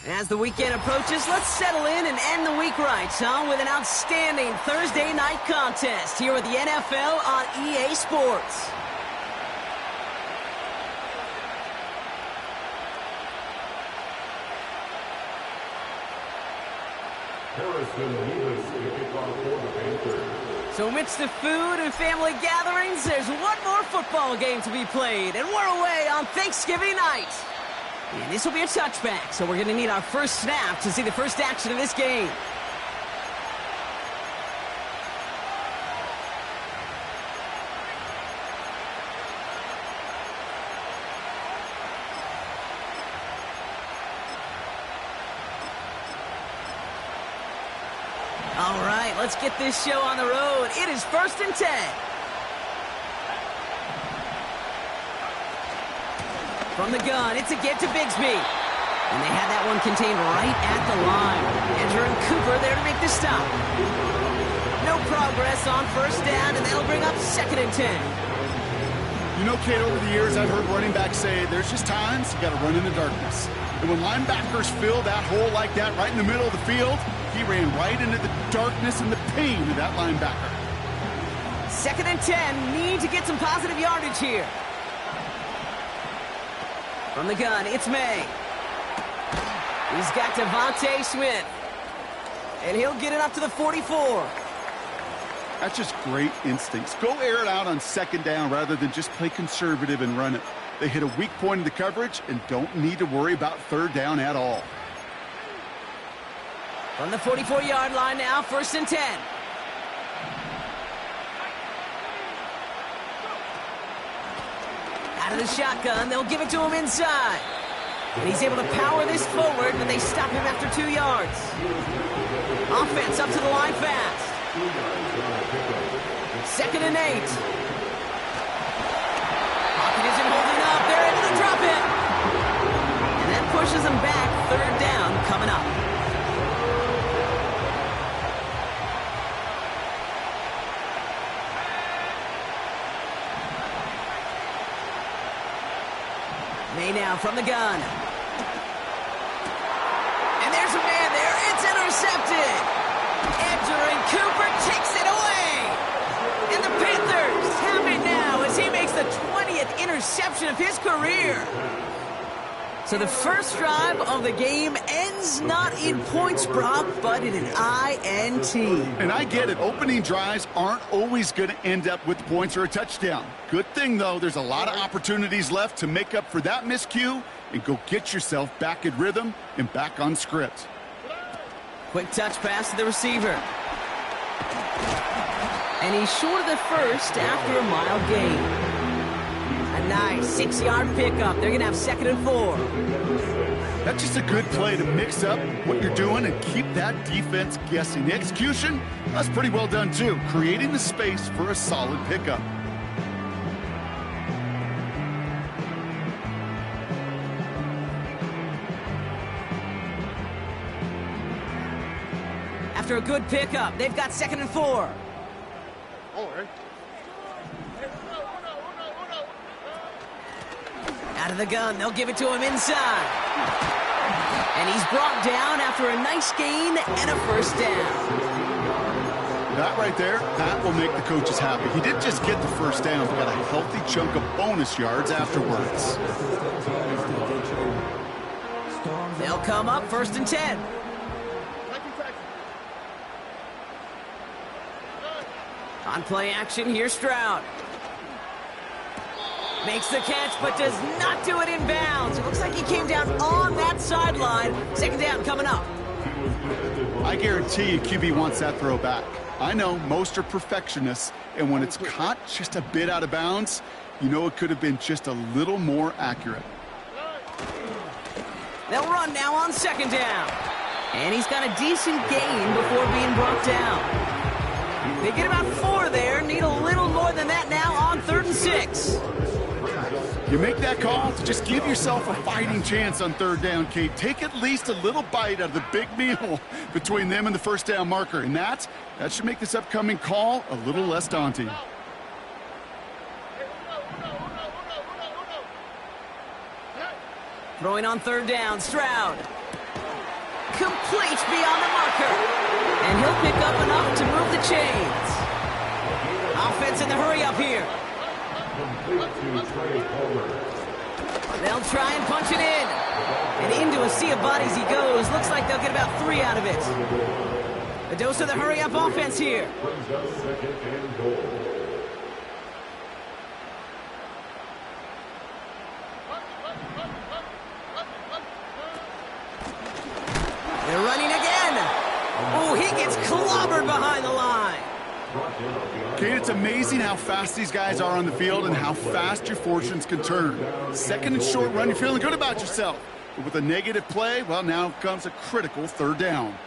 As the weekend approaches, let's settle in and end the week right, with an outstanding Thursday night contest here with the NFL on EA Sports. So amidst the food and family gatherings, there's one more football game to be played, and we're away on Thanksgiving night. And this will be a touchback, so we're going to need our first snap to see the first action of this game. All right, let's get this show on the road. It is 1st and 10. From the gun, it's a get to Bigsby. And they had that one contained right at the line. Andrew and Cooper there to make the stop. No progress on first down, and that'll bring up 2nd and 10. You know, Kate, over the years, I've heard running backs say there's just times you got to run in the darkness. And when linebackers fill that hole like that right in the middle of the field, he ran right into the darkness and the pain of that linebacker. 2nd and 10, need to get some positive yardage here. From the gun, it's May. He's got Devontae Smith. And he'll get it up to the 44. That's just great instincts. Go air it out on 2nd down rather than just play conservative and run it. They hit a weak point in the coverage and don't need to worry about 3rd down at all. From the 44-yard line now, 1st and 10. Out of the shotgun, they'll give it to him inside. And he's able to power this forward, but they stop him after 2 yards. Offense up to the line fast. 2nd and 8. Pocket isn't holding up. They're able to drop it. And that pushes them back. 3rd down coming up. May now from the gun. And there's a man there. It's intercepted. Andrew and Cooper takes it away. And the Panthers have it now as he makes the 20th interception of his career. So the first drive of the game ends not in points, Brock, but in an INT. And I get it. Opening drives aren't always going to end up with points or a touchdown. Good thing, though, there's a lot of opportunities left to make up for that miscue and go get yourself back in rhythm and back on script. Quick touch pass to the receiver. And he's short of the first after a mild gain. A nice 6-yard pickup. They're going to have 2nd and 4. That's just a good play to mix up what you're doing and keep that defense guessing. The execution, that's pretty well done too, creating the space for a solid pickup. After a good pickup, they've got 2nd and 4. Out of the gun, they'll give it to him inside. And he's brought down after a nice gain and a 1st down. That right there, that will make the coaches happy. He didn't just get the 1st down, but got a healthy chunk of bonus yards afterwards. They'll come up 1st and 10. On play action, here's Stroud. Makes the catch, but does not do it in bounds. It looks like he came down on that sideline. 2nd down coming up. I guarantee you QB wants that throw back. I know most are perfectionists, and when it's caught just a bit out of bounds, you know it could have been just a little more accurate. They'll run now on 2nd down. And he's got a decent gain before being brought down. They get about 4 there, need a little more than that now on 3rd and 6. You make that call to just give yourself a fighting chance on 3rd down, Kate. Take at least a little bite out of the big meal between them and the 1st down marker. And that should make this upcoming call a little less daunting. Throwing on 3rd down, Stroud. Complete beyond the marker. And he'll pick up enough to move the chains. Offense in the hurry up here. They'll try and punch it in. And into a sea of bodies he goes. Looks like they'll get about 3 out of it. A dose of the hurry up offense here. They're running again. Oh, he gets clobbered behind the line. Kate, it's amazing how fast these guys are on the field and how fast your fortunes can turn. Second and short run, you're feeling good about yourself. But with a negative play, well, now comes a critical third down.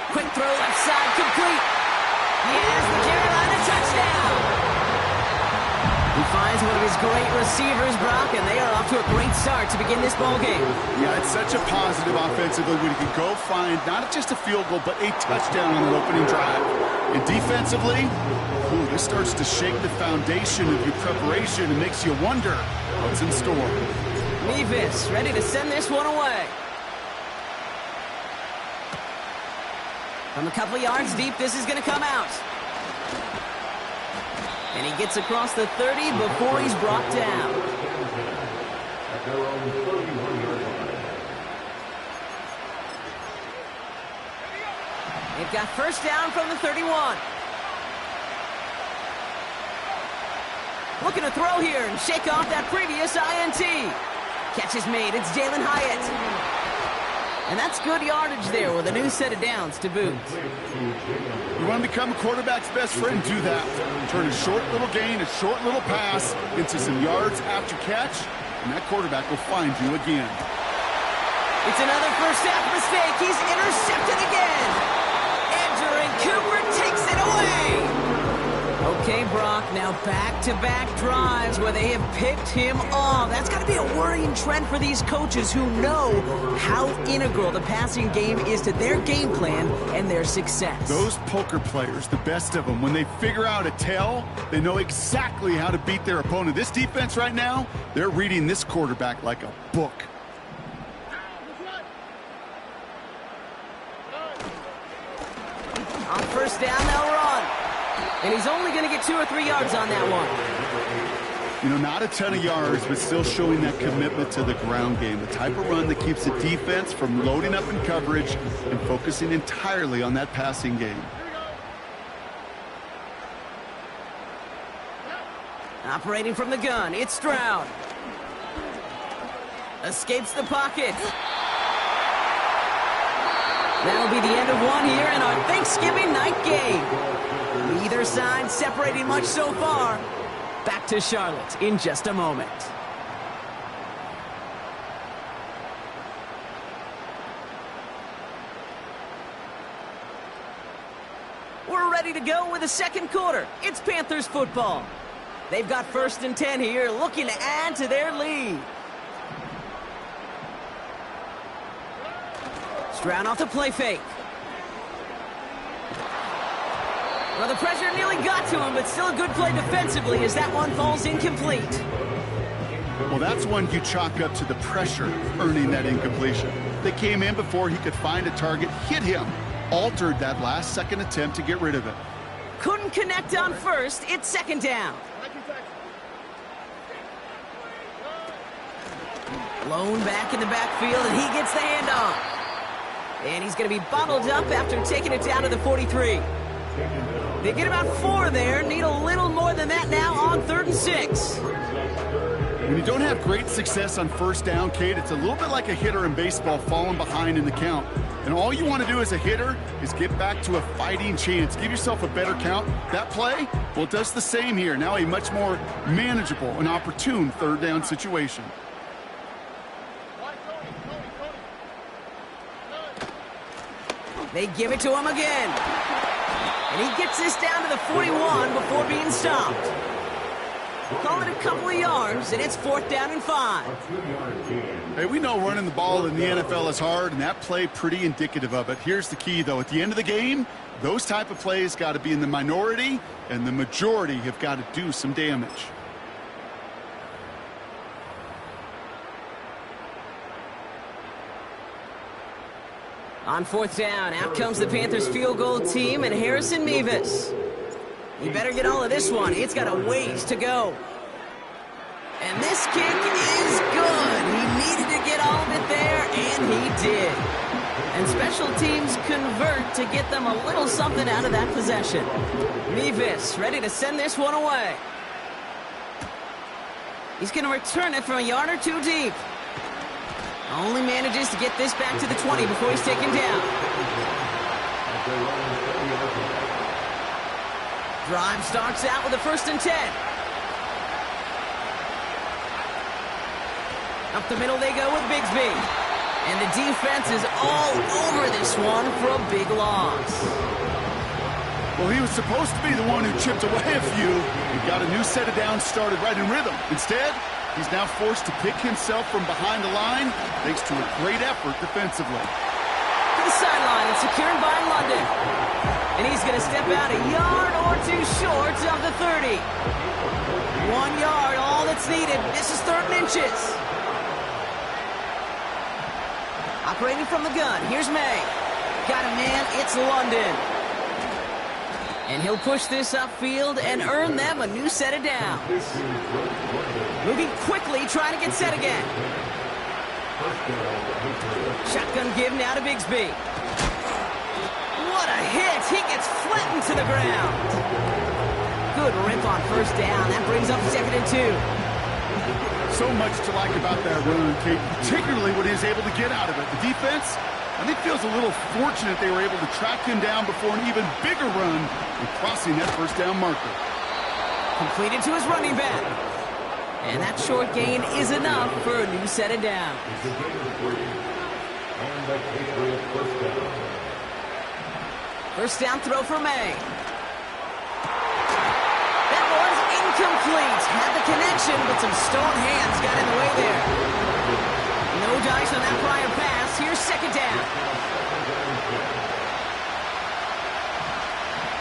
Quick throw left side, complete. He has the Carolina touchdown. He finds one of his great receivers, Brock, and they are off to a great start to begin this ball game. Yeah, it's such a positive offensively when you can go find not just a field goal, but a touchdown on the opening drive. And defensively, this starts to shake the foundation of your preparation and makes you wonder what's in store. Nevis ready to send this one away. From a couple yards deep, this is going to come out. And he gets across the 30 before he's brought down. They've got first down from the 31. Looking to throw here and shake off that previous INT. Catch is made. It's Jalen Hyatt. And that's good yardage there with a new set of downs to boot. You want to become a quarterback's best friend? Do that. Turn a short little gain, a short little pass into some yards after catch, and that quarterback will find you again. It's another first half mistake. He's intercepted again. Andrew and Cooper takes it away. Okay, Brock, now back-to-back drives where they have picked him off. That's got to be a worrying trend for these coaches who know how integral the passing game is to their game plan and their success. Those poker players, the best of them, when they figure out a tell, they know exactly how to beat their opponent. This defense right now, they're reading this quarterback like a book. On first down, they'll run. And he's only going to get 2 or 3 yards on that one. You know, not a ton of yards, but still showing that commitment to the ground game. The type of run that keeps the defense from loading up in coverage and focusing entirely on that passing game. Operating from the gun, it's Stroud. Escapes the pocket. That'll be the end of one here in our Thanksgiving night game. Neither side separating much so far. Back to Charlotte in just a moment. We're ready to go with the second quarter. It's Panthers football. They've got first and 10 here, looking to add to their lead. Stroud off the play fake. Well, the pressure nearly got to him, but still a good play defensively as that one falls incomplete. Well, that's one you chalk up to the pressure earning that incompletion. They came in before he could find a target, hit him, altered that last-second attempt to get rid of it. Couldn't connect on first. It's second down. Lone back in the backfield, and he gets the handoff. And he's going to be bottled up after taking it down to the 43. They get about 4 there. Need a little more than that now on 3rd and 6. When you don't have great success on first down, Kate, it's a little bit like a hitter in baseball falling behind in the count. And all you want to do as a hitter is get back to a fighting chance. Give yourself a better count. That play, well, it does the same here. Now a much more manageable and opportune 3rd down situation. They give it to him again. And he gets this down to the 41 before being stopped. Call it a couple of yards, and it's 4th down and 5. Hey, we know running the ball in the NFL is hard, and that play pretty indicative of it. Here's the key, though. At the end of the game, those type of plays got to be in the minority, and the majority have got to do some damage. On fourth down, out comes the Panthers field goal team and Harrison Mevis. He better get all of this one. It's got a ways to go. And this kick is good. He needed to get all of it there, and he did. And special teams convert to get them a little something out of that possession. Mevis ready to send this one away. He's going to return it from a yard or two deep. Only manages to get this back to the 20 before he's taken down. Drive starts out with a 1st and 10. Up the middle they go with Bigsby. And the defense is all over this one for a big loss. Well, he was supposed to be the one who chipped away a few. He got a new set of downs started right in rhythm. Instead, he's now forced to pick himself from behind the line thanks to a great effort defensively. To the sideline and secured by London. And he's going to step out a yard or two short of the 30. 1 yard, all that's needed. This is 3rd and inches. Operating from the gun, here's May. Got a man, it's London. And he'll push this upfield and earn them a new set of downs. Moving quickly, trying to get set again. Shotgun give now to Bigsby. What a hit! He gets flattened to the ground. Good rip on 1st down. That brings up 2nd and 2. So much to like about that run, Kate, particularly what he was able to get out of it. The defense, I think, feels a little fortunate they were able to track him down before an even bigger run and crossing that 1st down marker. Completed to his running back. And that short gain is enough for a new set of downs. First down throw for May. That one's incomplete. Had the connection, but some stone hands got in the way there. No dice on that prior pass. Here's 2nd down.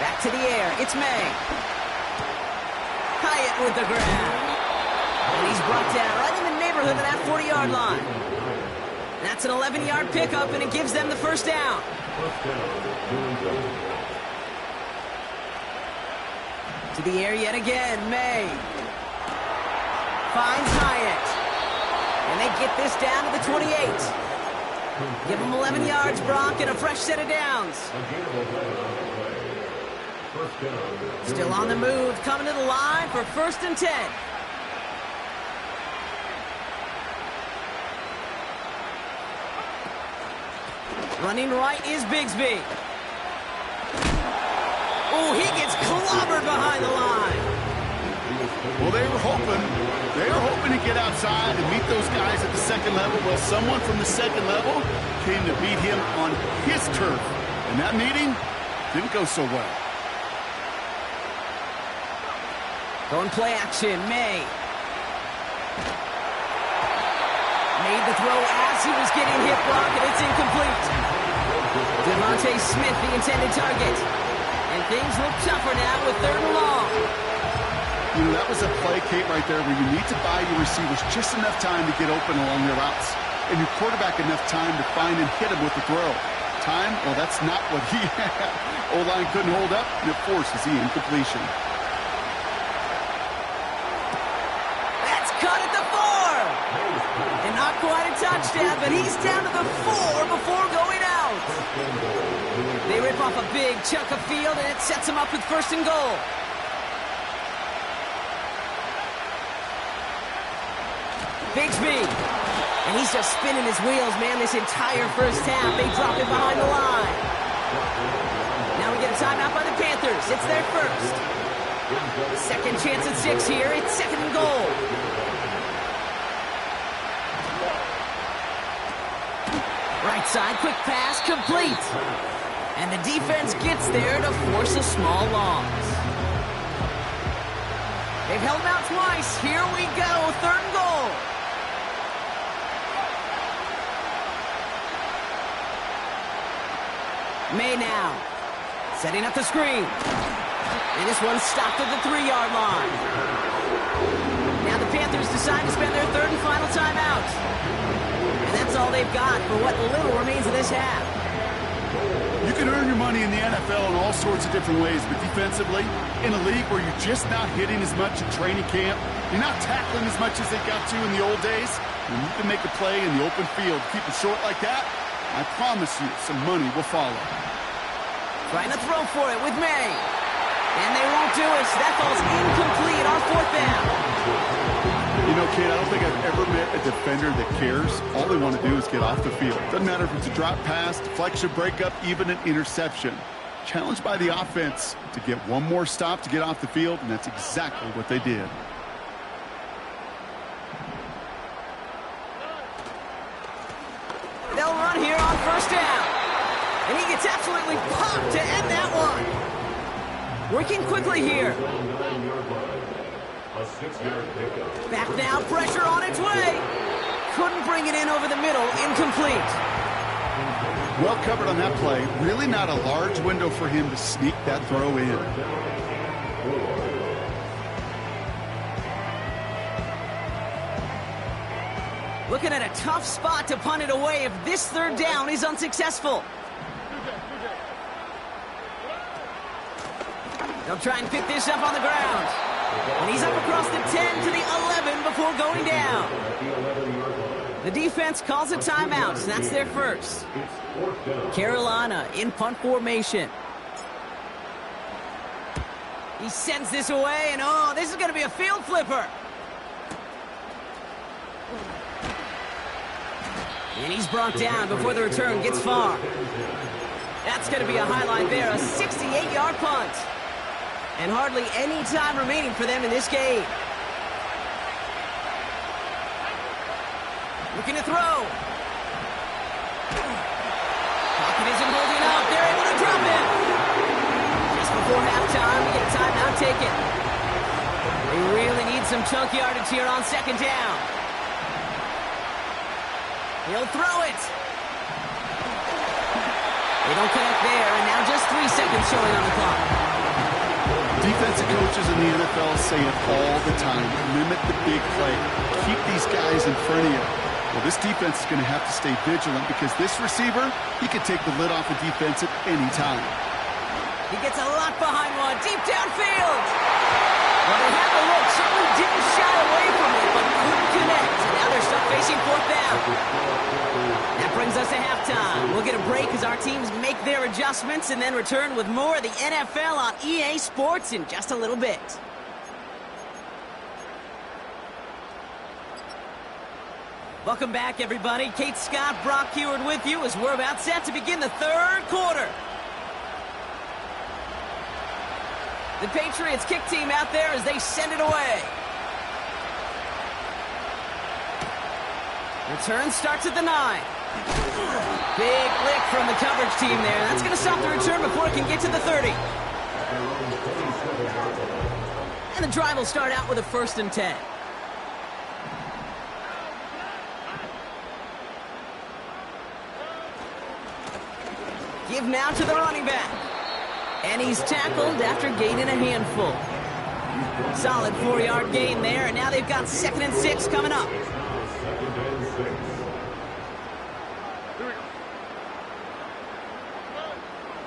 Back to the air. It's May. Hyatt with the grab. And he's brought down right in the neighborhood of that 40-yard line. That's an 11-yard pickup, and it gives them the 1st down. To the air yet again, May. Finds Hyatt. And they get this down to the 28. Give them 11 yards, Brock, and a fresh set of downs. Still on the move, coming to the line for 1st and 10. Running right is Bigsby. Oh, he gets clobbered behind the line. Well, they were hoping to get outside and meet those guys at the 2nd level. Well, someone from the 2nd level came to beat him on his turf. And that meeting didn't go so well. Going play action, May. Made the throw as he was getting hit, Brock, and it's incomplete. Devontae Smith, the intended target. And things look tougher now with 3rd and long. You know, that was a play, Kate, right there where you need to buy your receivers just enough time to get open along their routes. And your quarterback enough time to find and hit him with the throw. Time? Well, that's not what he had. O-line couldn't hold up, and it forces the incompletion. That's cut at the 4. And not quite a touchdown, but he's down to the 4 before going out. They rip off a big chunk of field, and it sets him up with 1st and goal. Bigsby. And he's just spinning his wheels, man, this entire 1st half. They drop it behind the line. Now we get a timeout by the Panthers. It's their 1st. 2nd chance at 6 here. It's 2nd and goal. Right side, quick pass, complete. And the defense gets there to force a small loss. They've held out twice. Here we go, 3rd and goal. May now, setting up the screen. And this one stopped at the 3-yard line. Now the Panthers decide to spend their 3rd and final timeout. And that's all they've got for what little remains of this half. can earn your money in the NFL in all sorts of different ways, but defensively, in a league where you're just not hitting as much in training camp, you're not tackling as much as they got to in the old days, when you can make a play in the open field, keep it short like that, I promise you some money will follow. Trying to throw for it with May. And they won't do it, so that ball's incomplete on 4th down. You know, Kate, I don't think I've ever met a defender that cares. All they want to do is get off the field. Doesn't matter if it's a drop pass, deflection, breakup, even an interception. Challenged by the offense to get one more stop to get off the field, and that's exactly what they did. They'll run here on 1st down. And he gets absolutely popped to end that one. Working quickly here. Back now, pressure on its way. Couldn't bring it in over the middle, incomplete. Well covered on that play. Really not a large window for him to sneak that throw in. Looking at a tough spot to punt it away if this 3rd down is unsuccessful. They'll try and pick this up on the ground. And he's up across the 10 to the 11 before going down. The defense calls a timeout, so that's their first. Carolina in punt formation. He sends this away, and oh, this is going to be a field flipper. And he's brought down before the return gets far. That's going to be a highlight there, a 68-yard punt. And hardly any time remaining for them in this game. Looking to throw. Pocket isn't holding up. They're able to drop it. Just before halftime, we get a timeout taken. They really need some chunk yardage here on 2nd down. He'll throw it. They don't connect there, and now just 3 seconds showing on the clock. Defensive coaches in the NFL say it all the time. Limit the big play. Keep these guys in front of you. Well, this defense is going to have to stay vigilant because this receiver, he can take the lid off a defense at any time. He gets a lot behind one, deep downfield. Well, they had the look, certainly didn't shy away from it, but couldn't connect. And now they're stuck facing 4th down. That brings us to halftime. We'll get a break as our teams make their adjustments and then return with more of the NFL on EA Sports in just a little bit. Welcome back, everybody. Kate Scott, Brock Heward with you as we're about set to begin the 3rd quarter. The Patriots kick team out there as they send it away. Return starts at the 9. Big lick from the coverage team there. That's going to stop the return before it can get to the 30. And the drive will start out with a 1st and 10. Give now to the running back. And he's tackled after gaining a handful. Solid 4-yard gain there, and now they've got 2nd and 6 coming up.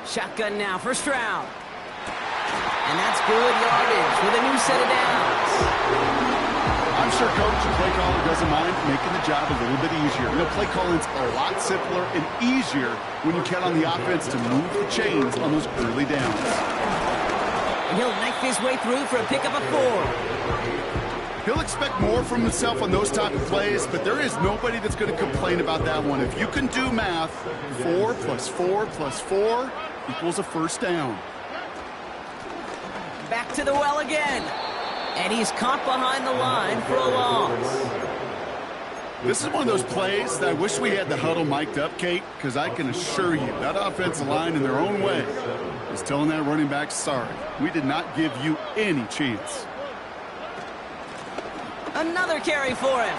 Shotgun now, 1st round. And that's good yardage with a new set of downs. I'm sure coach and play caller doesn't mind making the job a little bit easier. You know, play calling's a lot simpler and easier when you count on the offense to move the chains on those early downs. And he'll knife his way through for a pickup of 4. He'll expect more from himself on those type of plays, but there is nobody that's going to complain about that one. If you can do math, 4 plus 4 plus 4 equals a 1st down. Back to the well again. And he's caught behind the line for a loss. This is one of those plays that I wish we had the huddle mic'd up, Kate, because I can assure you that offensive line in their own way is telling that running back, sorry, we did not give you any chance. Another carry for him.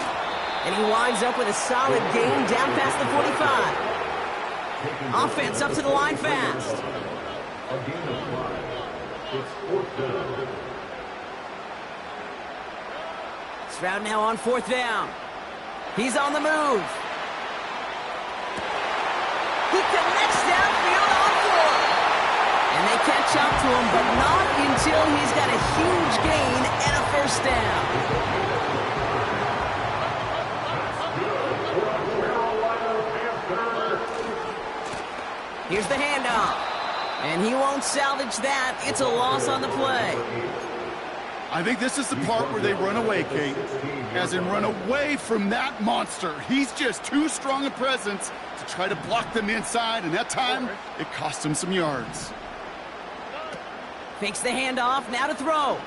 And he winds up with a solid gain down past the 45. Offense up to the line fast. Stroud now on 4th down. He's on the move. He connects downfield on 4. catch up to him, but not until he's got a huge gain and a first down. Here's the handoff. And he won't salvage that. It's a loss on the play. I think this is the part where they run away, Kate. As in run away from that monster. He's just too strong a presence to try to block them inside, and that time, it cost him some yards. Fakes the handoff, now to throw.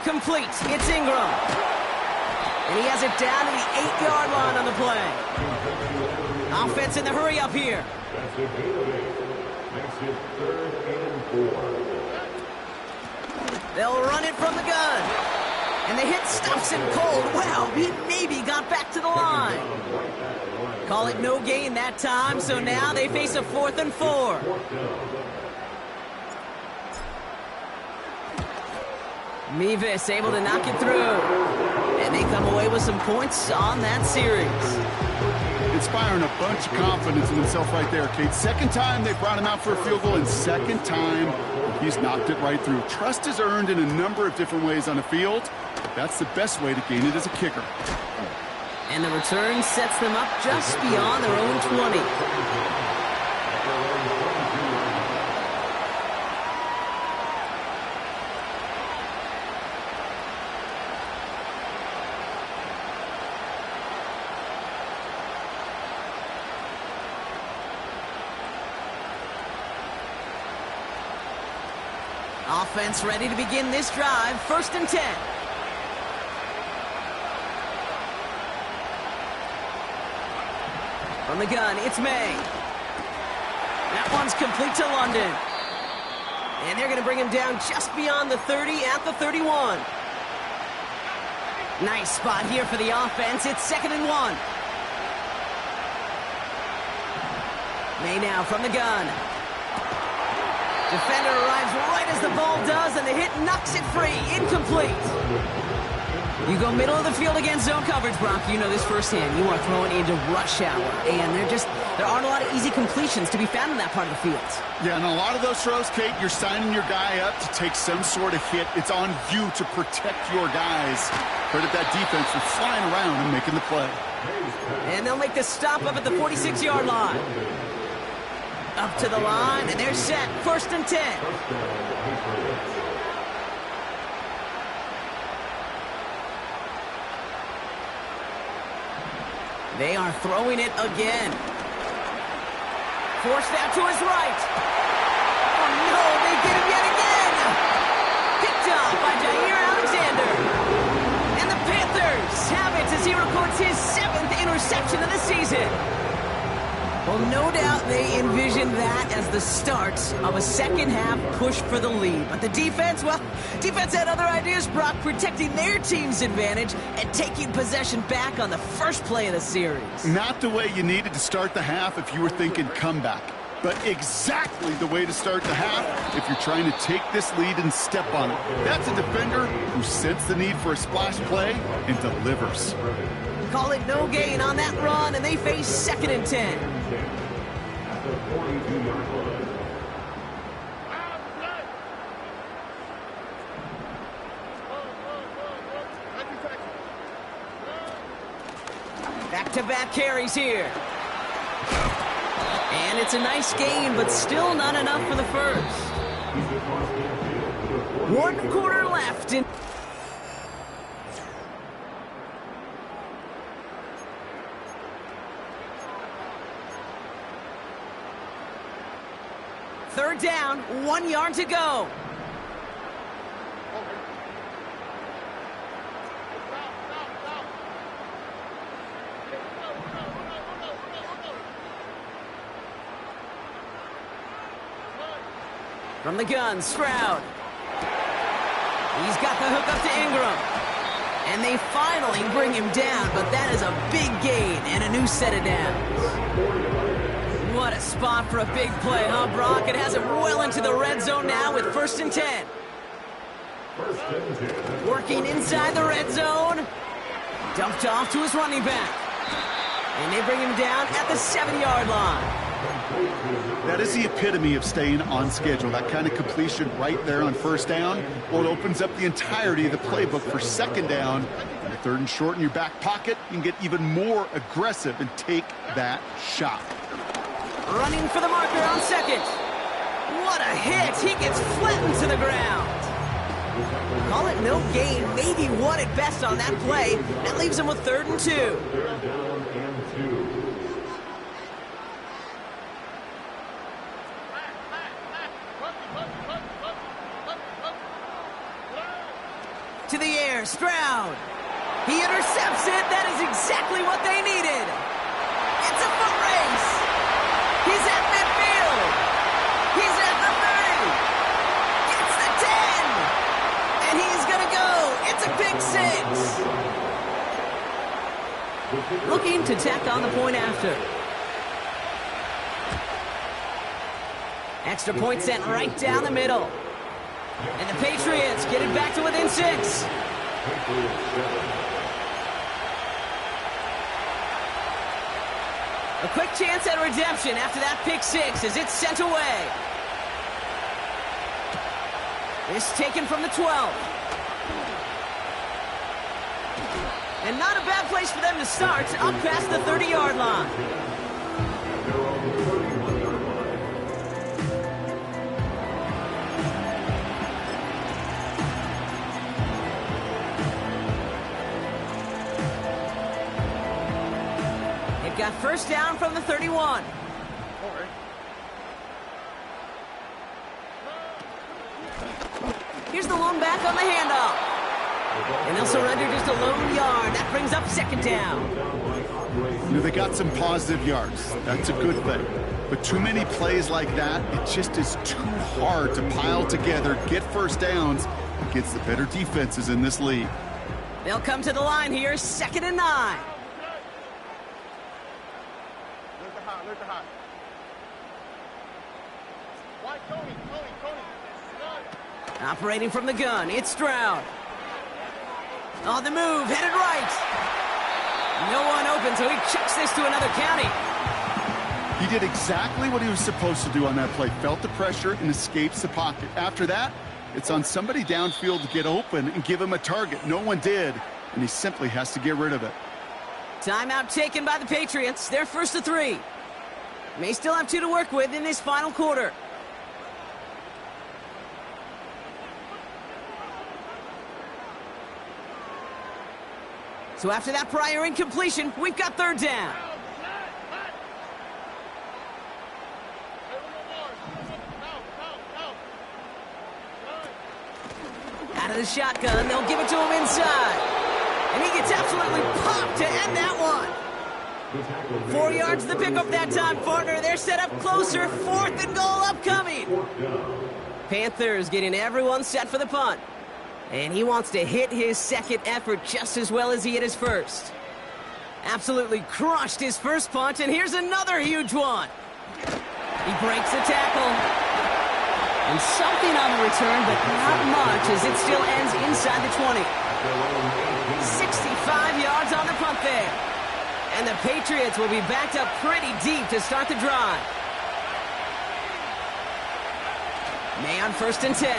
Complete, it's Ingram. And he has it down to the 8-yard line on the play. Offense in the hurry up here. They'll run it from the gun. And the hit stops him cold. Wow, he maybe got back to the line. Call it no gain that time, so now they face a 4th and 4. Mevis able to knock it through. And they come away with some points on that series. Inspiring a bunch of confidence in himself right there, Kate. Second time they brought him out for a field goal, and second time he's knocked it right through. Trust is earned in a number of different ways on the field. That's the best way to gain it as a kicker. And the return sets them up just beyond their own 20. Offense ready to begin this drive. 1st and 10. From the gun, it's May. That one's complete to London. And they're going to bring him down just beyond the 30 at the 31. Nice spot here for the offense. It's 2nd and 1. May now from the gun. Defender arrives right as the ball does, and the hit knocks it free. Incomplete. You go middle of the field against zone coverage, Brock. You know this firsthand. You are throwing into rush hour, and there aren't a lot of easy completions to be found in that part of the field. Yeah, and a lot of those throws, Kate, you're signing your guy up to take some sort of hit. It's on you to protect your guys. Credit that defense for flying around and making the play. And they'll make the stop up at the 46-yard line. Up to the line, and they're set. 1st and 10. They are throwing it again. Forced out to his right. Oh, no, they get him yet again. Picked up by Jair Alexander. And the Panthers have it as he records his 7th interception of the season. Well, no doubt they envisioned that as the start of a second-half push for the lead. But the defense, well, defense had other ideas, Brock, protecting their team's advantage and taking possession back on the first play of the series. Not the way you needed to start the half if you were thinking comeback, but exactly the way to start the half if you're trying to take this lead and step on it. That's a defender who sensed the need for a splash play and delivers. Call it no gain on that run, and they face 2nd and 10. Back-to-back carries here. And it's a nice gain, but still not enough for the first. 1 quarter left in... Third down, 1 yard to go. From the gun, Stroud. He's got the hook up to Ingram. And they finally bring him down, but that is a big gain and a new set of downs. What a spot for a big play, huh, Brock? It has him well into the red zone now with 1st and 10. Working inside the red zone. Dumped off to his running back. And they bring him down at the 7-yard line. That is the epitome of staying on schedule. That kind of completion right there on first down. Well, it opens up the entirety of the playbook for second down. And the third and short in your back pocket, you can get even more aggressive and take that shot. Running for the marker on second. What a hit. He gets flattened to the ground. Call it no gain, maybe one at best on that play. That leaves him with 3rd and 2. To the air, Stroud. He intercepts it. That is exactly what they needed. It's a foot race. He's at midfield. He's at the 30. Gets the 10. And he's going to go. It's a pick 6. Looking to tack on the point after. Extra point sent right down the middle. And the Patriots get it back to within 6. A quick chance at redemption after that pick 6 as it's sent away. This taken from the 12. And not a bad place for them to start, up past the 30-yard line. Got first down from the 31. Here's the lone back on the handoff. And they'll surrender just a lone yard. That brings up second down. You know, they got some positive yards. That's a good thing. But too many plays like that, it just is too hard to pile together, get first downs against the better defenses in this league. They'll come to the line here, 2nd and 9. Operating from the gun, it's Stroud. On the move, headed right. No one open, so he chucks this to another county. He did exactly what he was supposed to do on that play. Felt the pressure and escapes the pocket. After that, it's on somebody downfield to get open and give him a target. No one did, and he simply has to get rid of it. Timeout taken by the Patriots. They're 1st to 3. May still have 2 to work with in this final quarter. So after that prior incompletion, we've got 3rd down. Out of the shotgun, they'll give it to him inside. And he gets absolutely popped to end that one. 4 yards the pickup that time, partner. They're set up closer. 4th and goal upcoming. Panthers getting everyone set for the punt. And he wants to hit his second effort just as well as he hit his first. Absolutely crushed his first punt, and here's another huge one. He breaks the tackle. And something on the return, but not much, as it still ends inside the 20. 65 yards on the punt there. And the Patriots will be backed up pretty deep to start the drive. May on 1st and 10.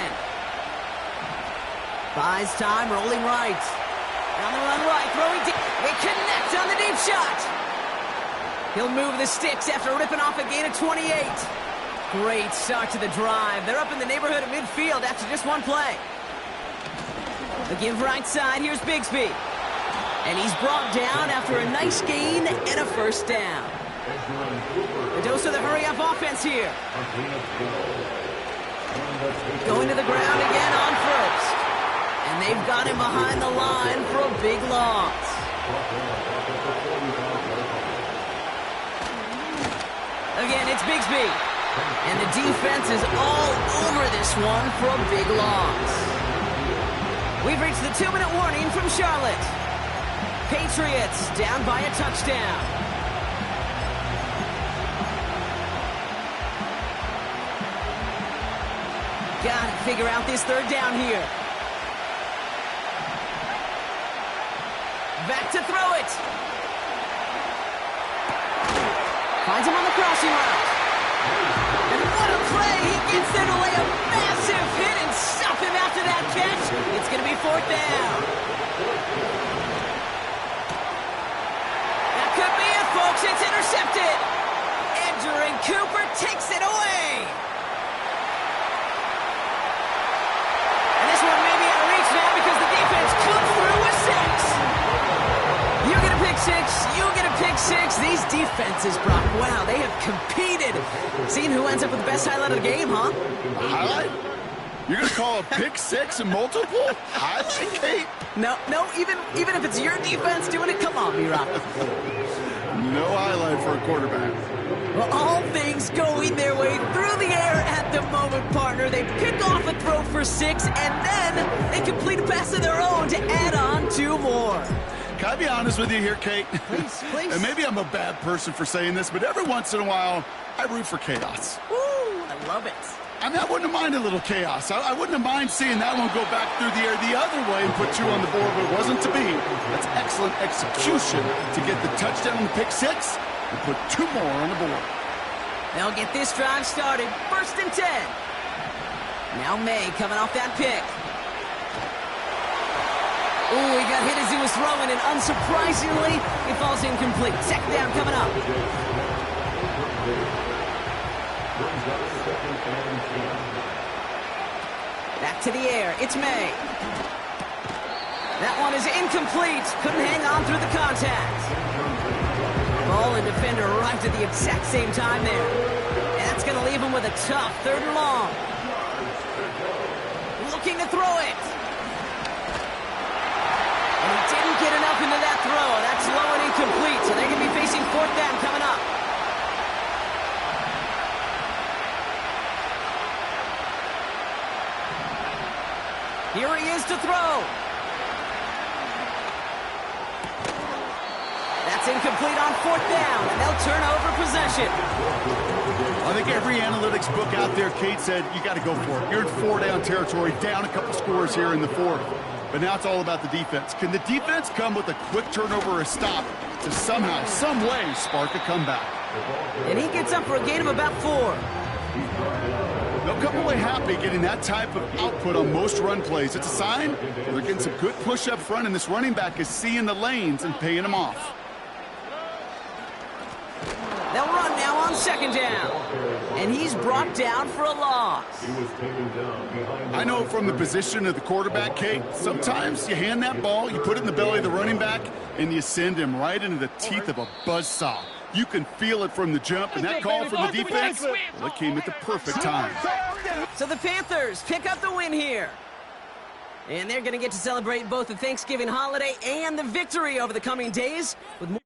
Buys time, rolling right. On the run right, throwing deep. They connect on the deep shot. He'll move the sticks after ripping off a gain of 28. Great start to the drive. They're up in the neighborhood of midfield after just one play. The give right side, here's Bigsby. And he's brought down after a nice gain and a first down. A dose of the hurry-up offense here. Going to the ground again on first. And they've got him behind the line for a big loss. Again, it's Bigsby. And the defense is all over this one for a big loss. We've reached the 2-minute warning from Charlotte. Patriots down by a touchdown. Gotta figure out this 3rd down here. Back to throw it. Finds him on the crossing route. fourth down. That could be it, folks. It's intercepted. Edgerrin Cooper takes it away. And this one may be out of reach now because the defense comes through with 6. You get a pick 6. You get a pick 6. These defenses, Brock, wow, they have competed. Seeing who ends up with the best highlight of the game, huh? Highlight? You're going to call a pick 6 and multiple? Highlight, Kate? No, even if it's your defense doing it, come on, B-Rock. No highlight for a quarterback. Well, all things going their way through the air at the moment, partner. They pick off a throw for 6, and then they complete a pass of their own to add on 2 more. Can I be honest with you here, Kate? Please, please. And maybe I'm a bad person for saying this, but every once in a while, I root for chaos. Woo, I love it. I mean, I wouldn't have minded a little chaos. I wouldn't have minded seeing that one go back through the air the other way and put 2 on the board, but it wasn't to be. That's excellent execution to get the touchdown on the pick 6 and put 2 more on the board. They'll get this drive started. 1st and 10. Now May coming off that pick. Ooh, he got hit as he was throwing, and unsurprisingly, he falls incomplete. 2nd down coming up. Back to the air. It's May. That one is incomplete. Couldn't hang on through the contact. Ball and defender arrived at the exact same time there. And that's going to leave him with a tough 3rd and long. Looking to throw it. And he didn't get enough into that throw. That's low and incomplete. So they're going to be facing 4th down coming up. Here he is to throw. That's incomplete on 4th down, and they'll turn over possession. I think every analytics book out there, Kate, said you got to go for it. You're in 4-down territory, down a couple scores here in the 4th. But now it's all about the defense. Can the defense come with a quick turnover or a stop to somehow, some way, spark a comeback? And he gets up for a gain of about 4. They'll come away happy getting that type of output on most run plays. It's a sign they're getting some good push up front, and this running back is seeing the lanes and paying them off. They'll run now on 2nd down. And he's brought down for a loss. I know from the position of the quarterback, Kate, sometimes you hand that ball, you put it in the belly of the running back, and you send him right into the teeth of a buzzsaw. You can feel it from the jump, and that call from the defense, well, it came at the perfect time. So the Panthers pick up the win here. And they're going to get to celebrate both the Thanksgiving holiday and the victory over the coming days with more